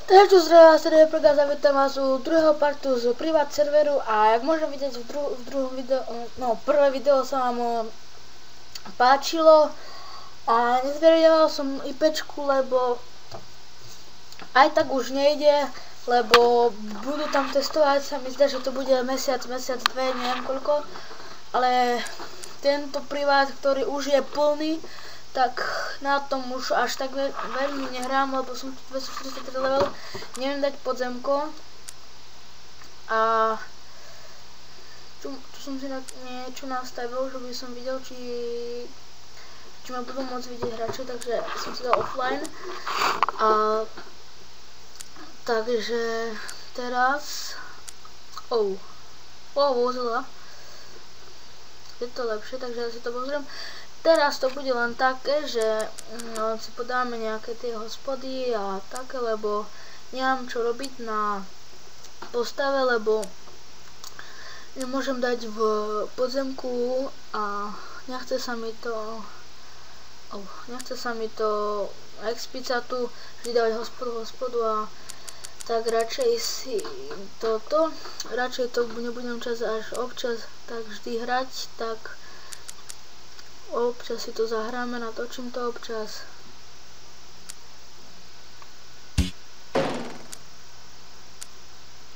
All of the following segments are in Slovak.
Takže tu zdravá srdce prokázám, vítam vás u druhého partu z privát serveru a jak môžem vidieť v druhom videu, no prvé video sa vám páčilo a nezverejňoval som IPčku, lebo aj tak už nejde, lebo budú tam testovať, sa mi zdá, že to bude mesiac, dve, neviem koľko, ale tento privát, ktorý už je plný, tak na tom už až tak veľmi nehrám, lebo som 243 level, neviem dať podzemko a tu som si niečo nastavil, že by som videl, či ma budú môcť vidieť hráči, takže som si dal offline a takže teraz vozila je to lepšie, takže ja si to pozriem. Teraz to bude len také, že si podáme nejaké tie hospody a také, lebo nemám čo robiť na postave, lebo nemôžem dať v podzemku a nechce sa mi to explicatu vždy dávať hospodu a tak radšej si radšej to nebudem čas až občas tak vždy hrať, tak občas si to zahráme, natočím to občas.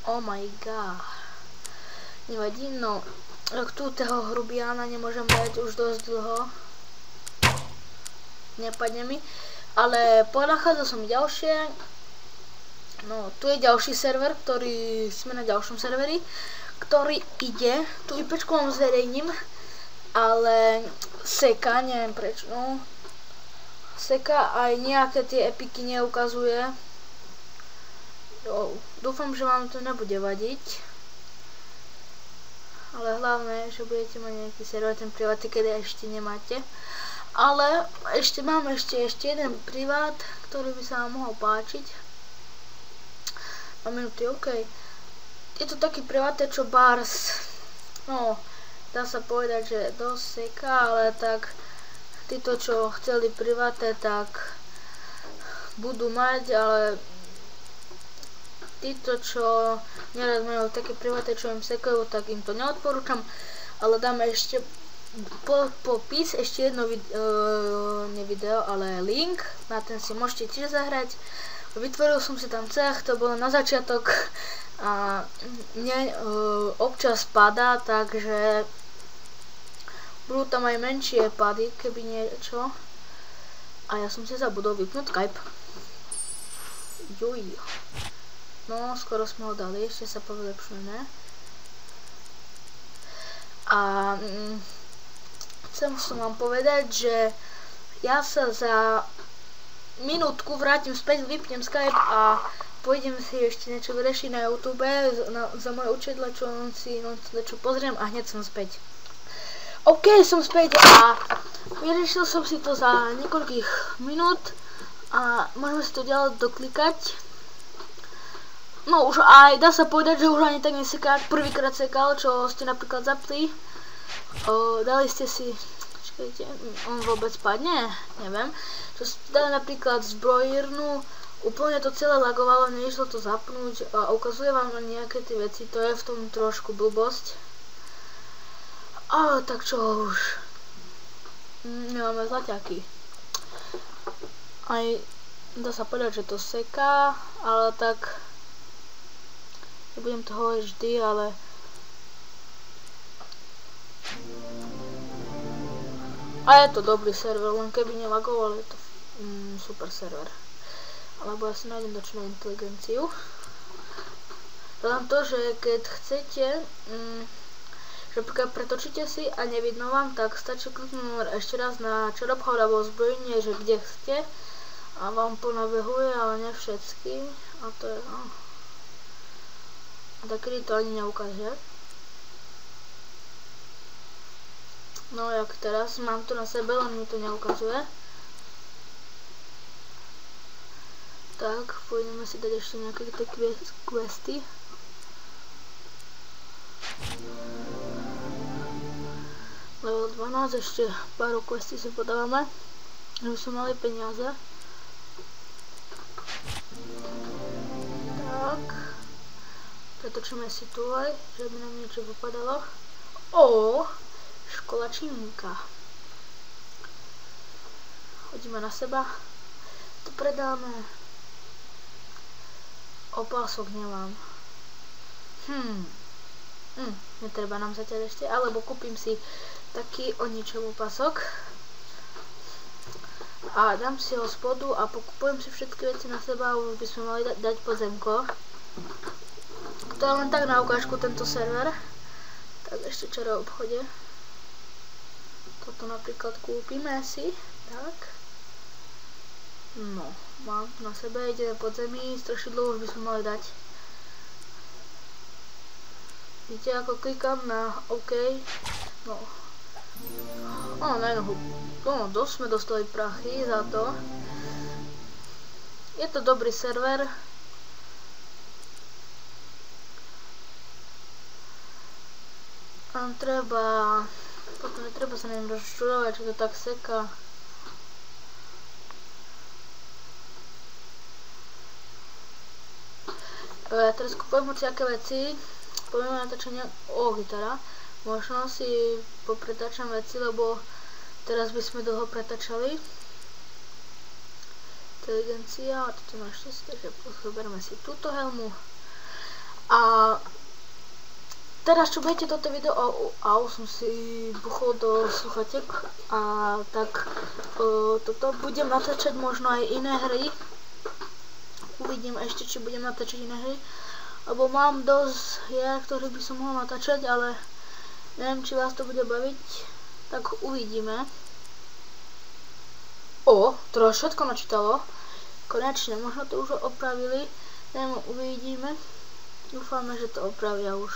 Oh my god. Nevadí, no tu toho hrubiána nemôžem dať už dosť dlho. Nepadne mi. Ale ponachádzal som ďalšie. No, tu je ďalší server, ktorý sme na ďalšom serveri, ktorý ide. Tu IPčku vám zverejním, ale seka, neviem prečo, no. Seka aj nejaké tie epiky neukazuje. Dúfam, že vám to nebude vadiť. Ale hlavne, že budete mať nejaký server, ten privát, keď ešte nemáte. Ale mám ešte jeden privát, ktorý by sa vám mohol páčiť. 2 minúty, OK. Je to taký privát, čo bars, no, dá sa povedať, že dosť seka, ale tak títo, čo chceli priváte, tak budú mať, ale títo, čo nerad majú také priváte, čo im sekajú, tak im to neodporúčam, ale dáme ešte popis, ešte jedno video, ale link, na ten si môžete tiež zahrať. Vytvoril som si tam cech, to bolo na začiatok a mne občas padá, takže budú tam aj menšie pady, keby niečo. A ja som si zabudol vypnúť Skype. Juj. No, skoro sme ho dali, ešte sa povylepšujeme. A chcem som vám povedať, že ja sa za minútku vrátim späť, vypnem Skype a pôjdem si ešte niečo vyriešiť na YouTube za moje učidlo, čo si pozriem a hneď som späť. OK, som späť a vyriešil som si to za niekoľkých minút a môžeme si to ďalej doklikať. No už aj dá sa povedať, že už ani tak neseká, prvýkrát sekal, čo ste napríklad zapli. Dali ste si, čakajte, on vôbec padne, neviem. Čo ste dali napríklad zbrojírnu, úplne to celé lagovalo, nešlo to zapnúť a ukazuje vám na nejaké tie veci, to je v tom trošku blbosť. Ale tak čo už, nemáme zlaťaky. Aj dá sa povedať, že to seká, ale tak nebudem to hovoriť vždy, ale a je to dobrý server, len keby nelagoval, je to super server. Alebo ja si nájdem dočnú inteligenciu. Dodám to, že keď chcete, že pokiaľ pretočíte si a nevidno vám, tak stačí kliknúť ešte raz na čerobchod alebo zbrojenie, že kde ste a vám ponabehuje, ale ne všetky. A to je, no. A takedy to ani neukáže. No jak teraz, mám to na sebe, len mi to neukazuje. Tak, pôjdeme si dať ešte nejaké tie questy. Level 12, ešte pár questy si podávame, aby sme mali peniaze. natočíme si tu aj, že by nám niečo vypadalo. Škola činníka. Hodíme na seba. To predáme. Opások nemám. Netreba nám zatiaľ ešte, alebo kúpim si taký o ničom opasok a dám si ho spodu a pokupujem si všetky veci na seba a už by sme mali dať pozemko. To je len tak na ukážku tento server. Tak ešte čaro v obchode. Toto napríklad kúpime si, tak. No, mám na sebe, ideme pod zemi, strašidlo už by sme mali dať. Vidíte, ako klikám na OK. No, dosť sme dostali prachy za to. Je to dobrý server. Potom netreba sa neviem rozčurovať, čo to tak seká. Ja teraz kúpujem hociaké veci. Poďme natáčania gitara. Možno si popretáčam veci, lebo teraz by sme dlho pretáčali. Inteligencia, a toto našťastie, že zoberme si túto helmu. A teraz čo budete toto video, už som si buchol do sluchatiek a tak toto budem natáčať možno aj iné hry. Uvidím ešte, či budem natáčať iné hry. Lebo mám dosť hier, ktorých by som mohol natáčať, ale neviem, či vás to bude baviť. Tak uvidíme. Teraz všetko načítalo. Konečne, možno to už opravili. Neviem, uvidíme. Dúfame, že to opravia už.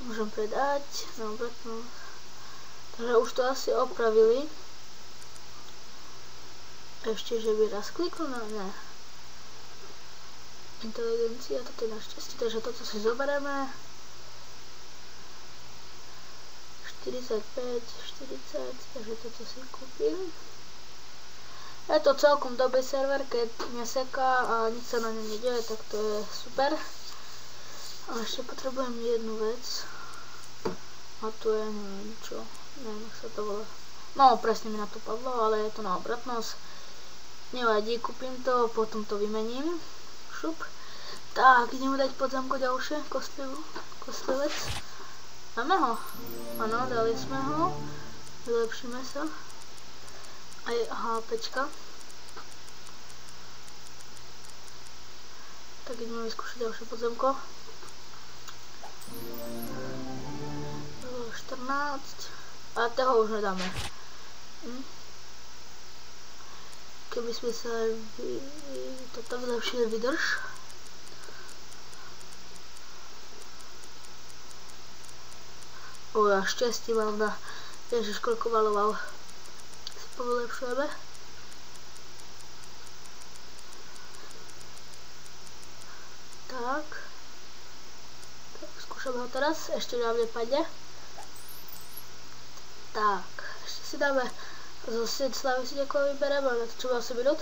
To môžem predať. Takže už to asi opravili. Ešte, že by raz kliknú na ne. Inteligencia, toto je našťastie, takže toto si zoberieme. 45, 40, takže toto si kúpim. Je to celkom dobrý server, keď neseká a nič sa na ňom nedieje, tak to je super. A ešte potrebujem jednu vec. A tu je, neviem čo, neviem, jak sa to volá. No, presne mi na to padlo, ale je to na obratnosť. Nevadí, kúpim to, potom to vymením. Tak, ideme dať podzemko ďalšie, kostlivec. Dáme ho? Áno, dali sme ho. Vylepšíme sa. Aj HPčka. Tak ideme vyskúšať ďalšie podzemko. 14. A toho už nedáme. Keby sme sa toto vylepšili vydrž. Ja šťastie mám na Ježiš, koľko valoval. Si povylepšujeme. Tak, skúšame ho teraz, ešte nám nepadne. Tak, ešte si dáme zo slavy si niekoho vybereme, ale to čo má 8 minút.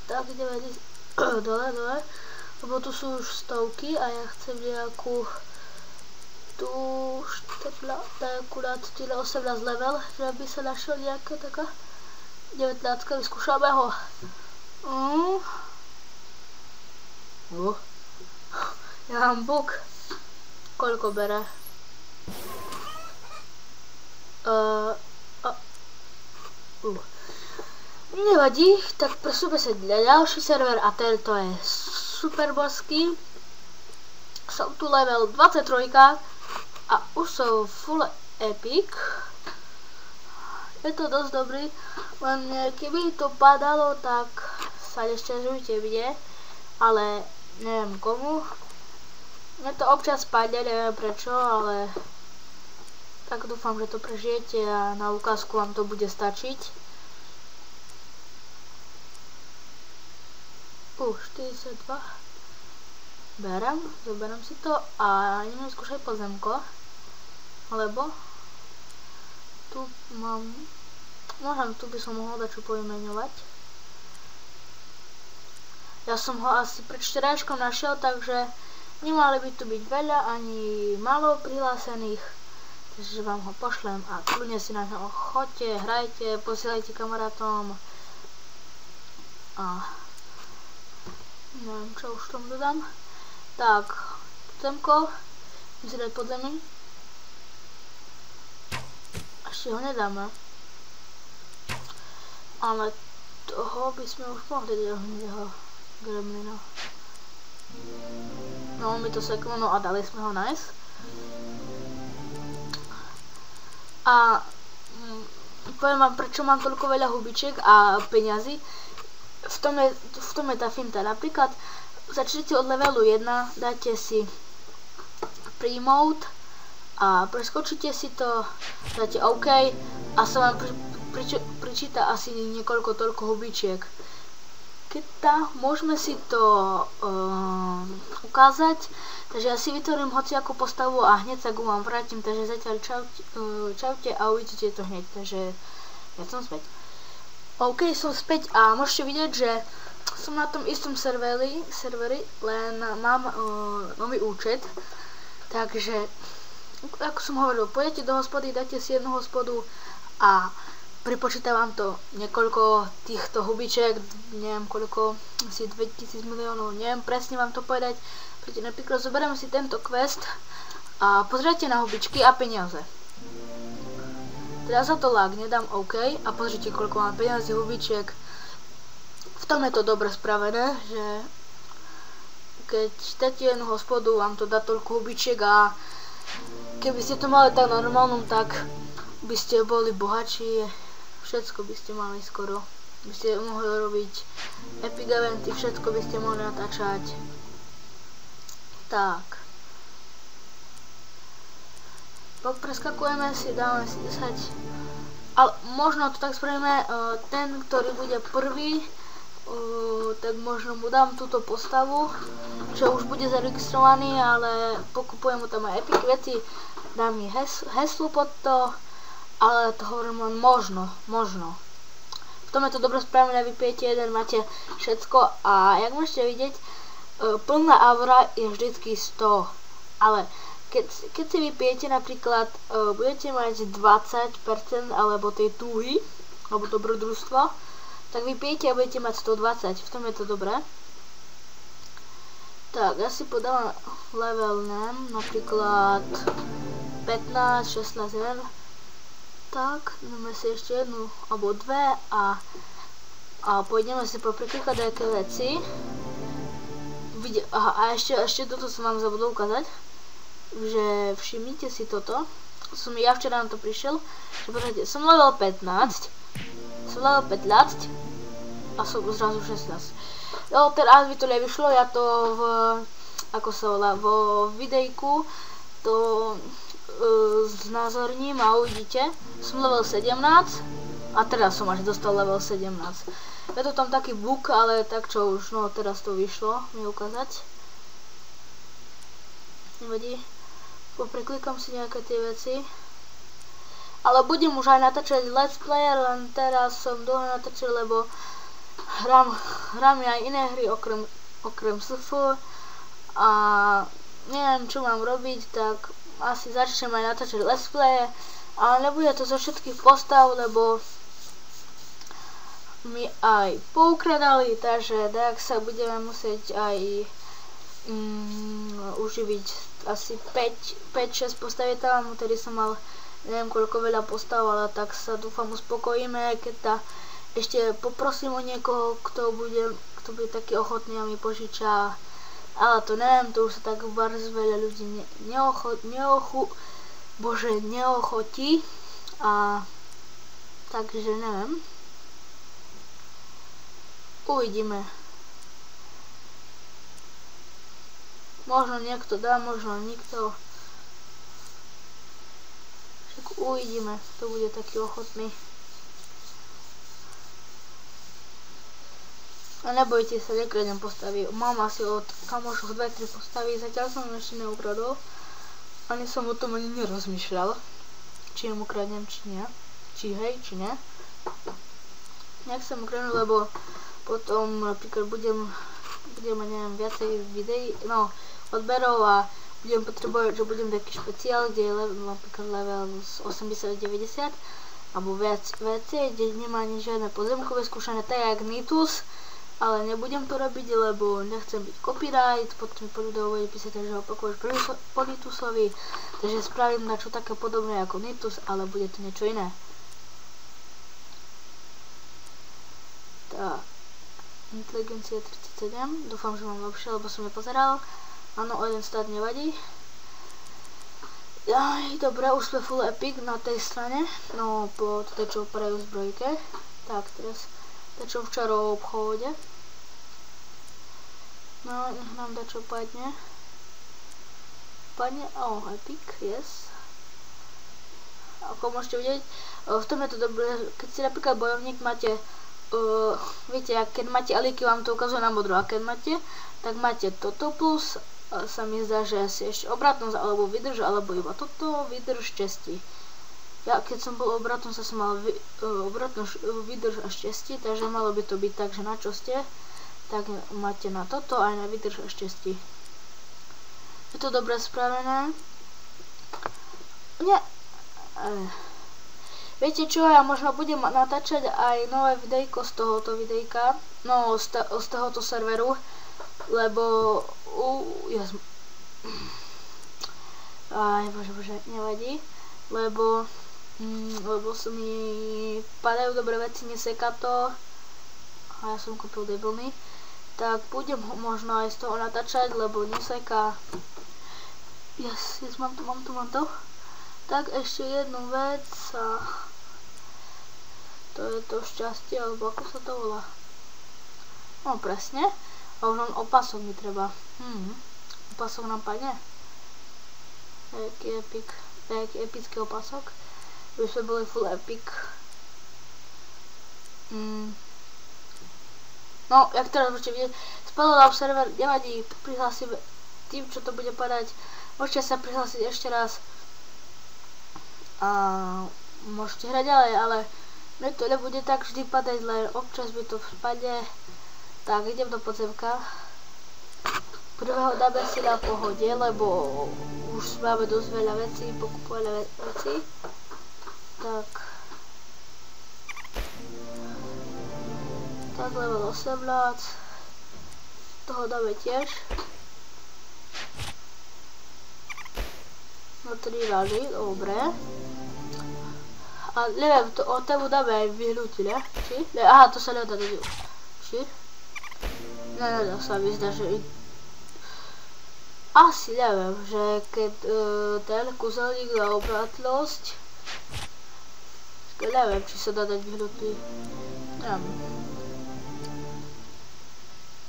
Tak, ideme dole, lebo tu sú už stovky a ja chcem nejakú tu akurát 18 level, že by sa našiel nejaká taká 19, vyskúšame ho. Ja mám bug. Koľko bere? Nevadí, tak presúbe sa na ďalší server a tento je superborský. Som tu level 23 a už som full epic. Je to dosť dobrý, len keby to padalo, tak sa nešťažujte mne, ale neviem komu. Mne to občas padne, neviem prečo, ale tak dúfam, že to prežijete a na ukázku vám to bude stačiť. 42. Zoberám si to a idem skúšať pozemko, lebo tu mám, možno tu by som mohol dačo povymeňovať. Ja som ho asi pred včerajškom našiel, takže nemali by tu byť veľa ani málo prihlásených. Takže vám ho pošlem a kľudne si na ňo chodte, hrajte, posielajte kamarátom. A neviem, čo už tomu dodám. Tak, zemko, musím si dať pod zemi. Ešte ho nedáme. Ale toho by sme už mohli dať jeho gremlina. No, my to seklo, no a dali sme ho nice. A poviem vám, prečo mám toľko veľa hubičiek a peňazí. V tom je tá finta. Napríklad začnete od levelu 1, dáte si Pre-mode a preskočíte si to, dáte OK a sa vám pričíta asi niekoľko toľko hubičiek. Môžeme si to ukázať, takže ja si vytvorím hociakú postavu a hneď sa ku vám vrátim, takže zatiaľ čaute a uvidíte to hneď, takže ja som späť. OK, som späť a môžete vidieť, že som na tom istom serveri, len mám nový účet, takže ako som hovoril, pôjdete do hospody, dáte si jednu hospodu a pripočíta vám to niekoľko týchto hubičiek, neviem koľko, asi 2000 miliónov, neviem presne vám to povedať. Pretože napríklad zoberiem si tento quest a pozrite na hubičky a peniaze. Teraz sa to lágne, dám OK a pozrite koľko mám peniazy, hubičiek. V tom je to dobre spravené, že keď dáte jednu hospodu, vám to dá toľko hubičiek a keby ste to mali tak normálnom, tak by ste boli bohatší. Všetko by ste mali skoro. By ste mohli robiť epic eventy, všetko by ste mohli natáčať. Tak. Preskakujeme si, dáme si 10. Ale možno to tak spravíme, ten, ktorý bude prvý, tak možno mu dám túto postavu, čo už bude zaregistrovaný, ale pokupujem mu tam aj epic veci, dám mi heslo pod to. Ale to hovorím len možno. V tom je to dobre spravené, vypijete jeden, máte všetko a jak môžete vidieť, plná aura je vždycky 100. Ale keď si vypijete napríklad, budete mať 20% alebo tej túhy, alebo dobrodružstva, tak vypijete a budete mať 120, v tom je to dobré. Tak, ja si podávam level name, napríklad 15, 16, 1. Tak, dáme si ešte jednu alebo dve a pôjdeme si popreklikať nejaké veci. A ešte toto som vám zabudol ukázať, že všimnite si toto. Ja včera na to prišiel, že počkajte, som level 15 a som zrazu 16. Jo, teraz by to nevyšlo, ja to vo videjku to znázorním a uvidíte. Som level 17 a teraz som až dostal level 17. Je to tam taký bug, ale tak čo už, no teraz to vyšlo mi ukázať. Nevadí, popreklikám si nejaké tie veci. Ale budem už aj natáčať let's player, len teraz som dlho natáčal, lebo hrám aj iné hry okrem SF a neviem čo mám robiť, tak asi začnem aj natáčať let's play, ale nebude to zo všetkých postav, lebo mi aj poukradali, takže tak sa budeme musieť aj uživiť asi 5-6 postav tam, ktorý som mal neviem koľko veľa postav, ale tak sa dúfam uspokojíme, keď ešte poprosím o niekoho, kto bude taký ochotný a mi požiča. Ale to neviem, to už sa tak bardzo veľa ľudí neochotí a takže neviem. Uvidíme. Možno niekto dá, možno nikto. Však uvidíme, kto bude taký ochotný. A nebojte sa, nekradem postavy. Mám asi od kamošov 2-3 postavy, zatiaľ som ešte neukradol. Ani som o tom ani nerozmýšľal. Či im ukradnem, či nie. Či hej, či nie. Nechcem ukradnúť, lebo potom napríklad budem budeme mať, neviem, viacej videí, no, odberov a budem potrebovať, že budem taký špeciál, kde je napríklad level z 80-90 alebo viacej, kde nemá ani žiadne pozemkové skúšanie, tak jak Nitus, ale nebudem to robiť, lebo nechcem byť copyright, potom ľudia bude písať, že opakuješ po Nitusovi, takže spravím na čo také podobné ako Nitus, ale bude to niečo iné. Tak, inteligencia 37, dúfam, že mám lepšie, lebo som nepozeral. Áno, o jeden stát nevadí. Aj, dobre, už sme full epic na tej strane, no po tej, čo operajú zbrojke. Tak, teraz dačo v čarovom obchode. No, nech nám dačo padne. Padne, epic, yes. Ako môžete vidieť, v tom je to dobré, keď si napríklad bojovník máte, viete, keď máte aliky, vám to ukazuje na modro, a keď máte, tak máte toto plus, sa mi zdá, že asi ešte obratnosť, alebo vydrž, alebo iba toto, vydrž šťastí. Ja keď som bol obratom, som mal obratnosť, vydrž a šťastí, takže malo by to byť tak, že na čo ste, tak máte na toto aj na vydrž a šťastí. Je to dobre spravené? Nie. Viete čo, ja možno budem natáčať aj nové videjko z tohoto videjka, no z tohoto serveru, lebo bože, nevadí, lebo sa mi padajú dobré veci, neseká to a ja som kúpil debilný, tak budem možno aj z toho natáčať, lebo neseká. Yes, mám to. Tak ešte jednu vec a to je to šťastie, alebo ako sa to volá. No presne, a už len opasok mi treba. Opasok nám padne. Jaký epický opasok. By sme boli full epic. No, jak teraz môžete vidieť, spadol nám server, nevadí, prihlásime tým, čo to bude padať. Môžete sa prihlásiť ešte raz a môžete hrať ďalej, ale mne to nebude tak vždy padať, len občas by to spadne. Tak, idem do podzemka. Prvého dáme si na pohode, lebo už máme dosť veľa vecí, pokupovali veci. Tak, level 18, toho dáme tiež. No 3 rady, dobre. A neviem, o tému dáme aj vyhnutí, ne? Či? Ne, aha, to sa nedá do či? Nedá sa mi zdá, že asi neviem, že keď ten kúzelník dá obratlosť, neviem, či sa dá dať vyhnutý. Neviem.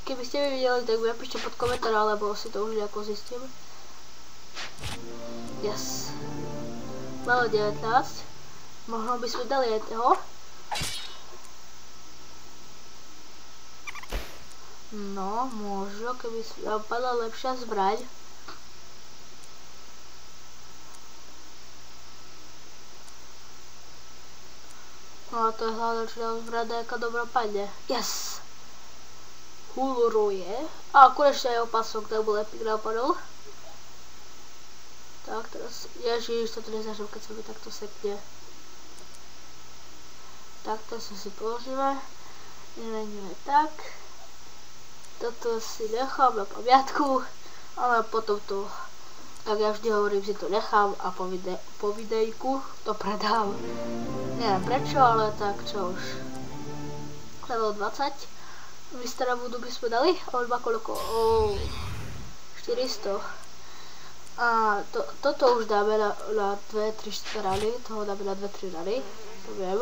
Keby ste mi videli, tak mi napíšte pod komentár, alebo si to už nejako zistím. Yes. Malo 19. Možno by sme dali aj toho. No, možno, keby padla lepšia zbraň. No a to je hlavne, či nám zbraň nejaká dobrá padne. Yes! Hulruje. A konečne aj opasok, tak bol epic napadol. Tak, teraz, ježiš, toto nezažil, keď sa mi takto sekne. Tak, to si položíme. Nemeníme tak. Toto si nechám na pamiatku, ale potom to, tak ja vždy hovorím, si to nechám a po videjku to predám. Neviem prečo, ale tak čo už. Level 20. Mistera Voodoo by sme dali, alebo koľko? 400. A toto už dáme na 2-3 rany, toho dáme na 2-3 rany, to viem.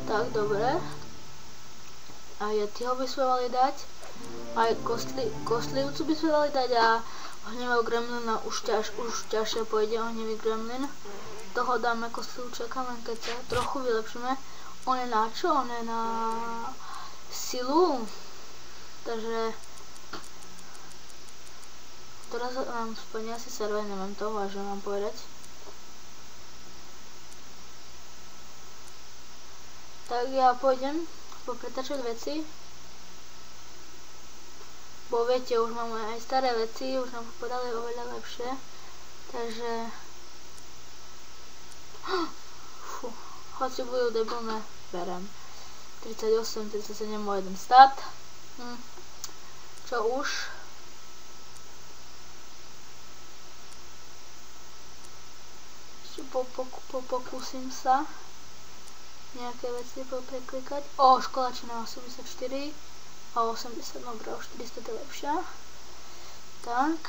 Tak, dobre. A Yetiho by sme mali dať. Aj kostlivcu by sme mali dať a ohnivého gremlina už ťažšie pôjde ohnivý gremlin. Toho dáme kostlivčeka, len keď sa trochu vylepšíme. On je na čo? On je na silu. Takže teraz nám splní asi server, neviem to, vážne vám povedať. Tak ja pôjdem popretačať veci. Bo viete, už máme aj staré veci, už nám podali oveľa lepšie. Takže... Fú, hoci budú debilné, berem. 38, 37 o 1 stat. Čo už? Ešte pokúsim sa nejaké veci preklikať. O, školačina 84 a 80, dobré, o 400 je lepšia. Tak.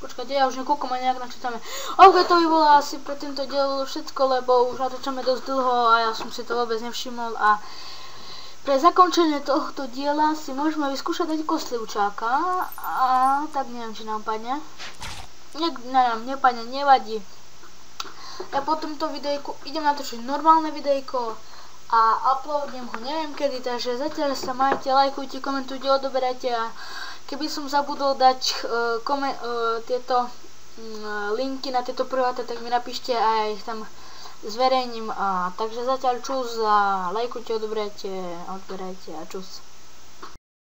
Počkajte, ja už nekúkam a nejak načítame. Ok, to by bolo asi pre tento diel všetko, lebo už natáčame dosť dlho a ja som si to vôbec nevšimol a pre zakončenie tohto diela si môžeme vyskúšať dať koslivčáka a tak neviem, či nám padne. Nám nepadne, nevadí. Ja po tomto videjku idem natočiť normálne videjko a uploadnem ho neviem kedy, takže zatiaľ sa majte, lajkujte, komentujte, odoberajte a keby som zabudol dať tieto linky na tieto prváta, tak mi napíšte a ja ich tam zverejním. Takže zatiaľ čus a lajkujte, odberajte a čus.